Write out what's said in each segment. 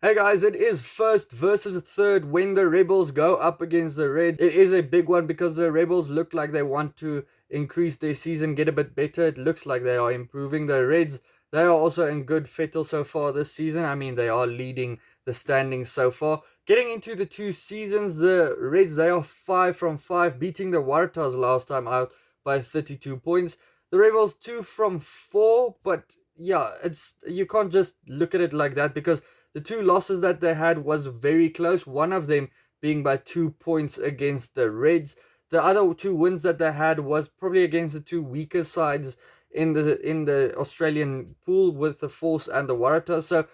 Hey guys, it is first versus third when the Rebels go up against the Reds. It is a big one because the Rebels look like they want to increase their season, get a bit better. It looks like they are improving. The Reds, they are also in good fettle so far this season. I mean, they are leading the standings so far. Getting into the two seasons, the Reds, they are 5 from 5, beating the Waratahs last time out by 32 points. The Rebels 2 from 4, but yeah, it's you can't just look at it like that because the two losses that they had was very close, one of them being by 2 points against the Reds. The other two wins that they had was probably against the two weaker sides in the Australian pool with the Force and the Waratahs. So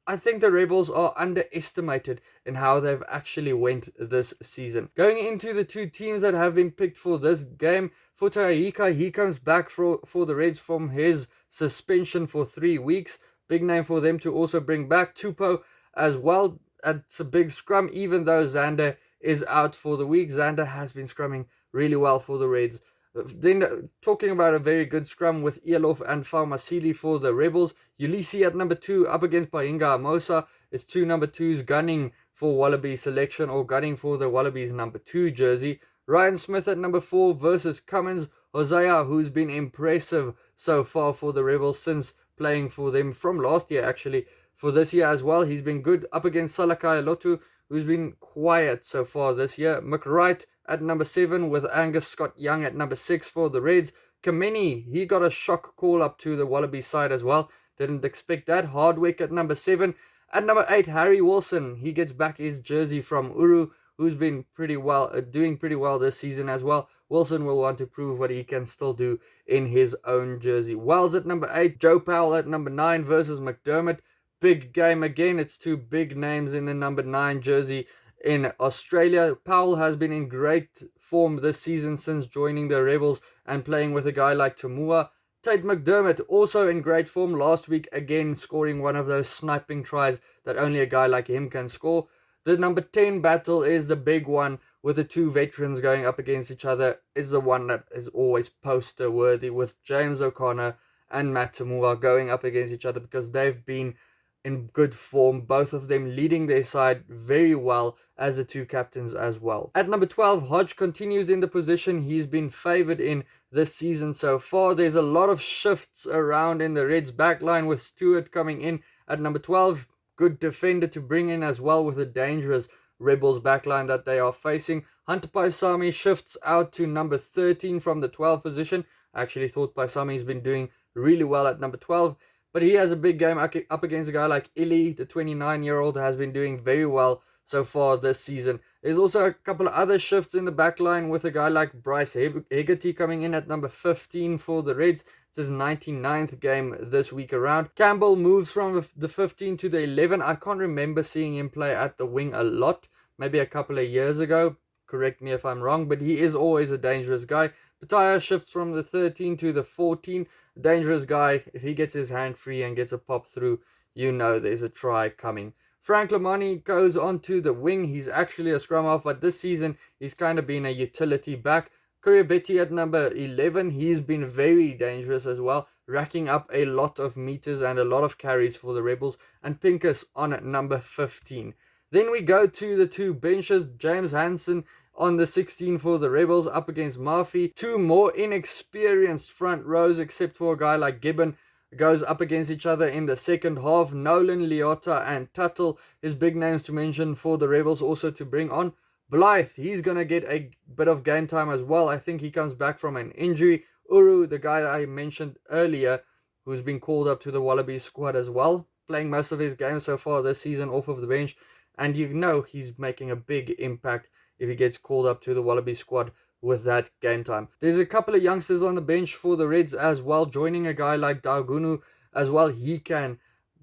I think the Rebels are underestimated in how they've actually went this season. Going into the two teams that have been picked for this game, for Taika, he comes back for the Reds from his suspension for 3 weeks. Big name for them to also bring back Tupou as well. It's a big scrum, even though Xander is out for the week. Xander has been scrumming really well for the Reds. Then talking about a very good scrum with Elof and Faumasili for the Rebels. Ulisi at number 2 up against Bainga Amosa. It's two number 2s gunning for Wallaby selection or gunning for the Wallabies number 2 jersey. Ryan Smith at number 4 versus Cummins. Hosea, who's been impressive so far for the Rebels since playing for them from last year actually. For this year as well, he's been good up against Salakai Lotu, who's been quiet so far this year. McWright at number 7 with Angus Scott Young at number 6 for the Reds. Kameni, he got a shock call up to the Wallaby side as well. Didn't expect that. Hardwick at number 7. At number 8, Harry Wilson. He gets back his jersey from Uru, who's been pretty well, doing pretty well this season as well. Wilson will want to prove what he can still do in his own jersey. Wells at number 8. Joe Powell at number 9 versus McDermott. Big game again. It's two big names in the number 9 jersey in Australia. Powell has been in great form this season since joining the Rebels and playing with a guy like Tamua. Tate McDermott also in great form last week, again scoring one of those sniping tries that only a guy like him can score. The number 10 battle is the big one with the two veterans going up against each other, is the one that is always poster worthy, with James O'Connor and Matt Tamua going up against each other because they've been in good form, both of them leading their side very well as the two captains as well. At number 12, Hodge continues in the position he's been favoured in this season so far. There's a lot of shifts around in the Reds backline with Stewart coming in at number 12. Good defender to bring in as well with the dangerous Rebels backline that they are facing. Hunter Paisami shifts out to number 13 from the 12 position. I actually thought Paisami's been doing really well at number 12. But he has a big game up against a guy like Illy, the 29-year-old, has been doing very well so far this season. There's also a couple of other shifts in the back line with a guy like Bryce Hegarty coming in at number 15 for the Reds. It's his 99th game this week around. Campbell moves from the 15 to the 11. I can't remember seeing him play at the wing a lot, maybe a couple of years ago. Correct me if I'm wrong, but he is always a dangerous guy. Pataya shifts from the 13 to the 14. Dangerous guy. If he gets his hand free and gets a pop through, you know there's a try coming. Frank Lamani goes onto the wing. He's actually a scrum half, but this season he's kind of been a utility back. Kuribetti at number 11. He's been very dangerous as well, racking up a lot of meters and a lot of carries for the Rebels. And Pincus on number 15. Then we go to the two benches. James Hansen on the 16 for the Rebels up against Murphy. Two more inexperienced front rows, except for a guy like Gibbon, goes up against each other in the second half. Nolan, Liotta and Tuttle is big names to mention for the Rebels also to bring on. Blythe, he's going to get a bit of game time as well. I think he comes back from an injury. Uru, the guy I mentioned earlier, who's been called up to the Wallabies squad as well, playing most of his games so far this season off of the bench. And you know he's making a big impact if he gets called up to the Wallaby squad with that game time. There's a couple of youngsters on the bench for the Reds as well, joining a guy like Daugunu as well. He can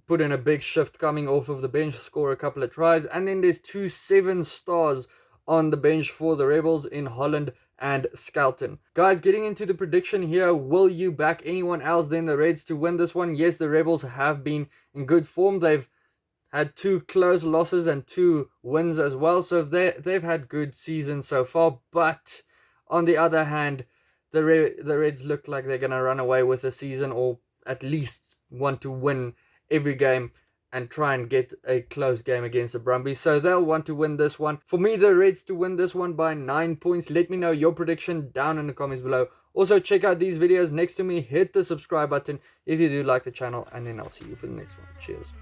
put in a big shift coming off of the bench, score a couple of tries. And then there's two 7-stars on the bench for the Rebels in Holland and Skelton. Guys, getting into the prediction here, will you back anyone else than the Reds to win this one? Yes, the Rebels have been in good form. They've had two close losses and two wins as well, so they've had good seasons so far. But on the other hand, the Reds look like they're going to run away with the season, or at least want to win every game and try and get a close game against the Brumbies. So they'll want to win this one. For me, the Reds to win this one by 9 points. Let me know your prediction down in the comments below. Also, check out these videos next to me. Hit the subscribe button if you do like the channel. And then I'll see you for the next one. Cheers.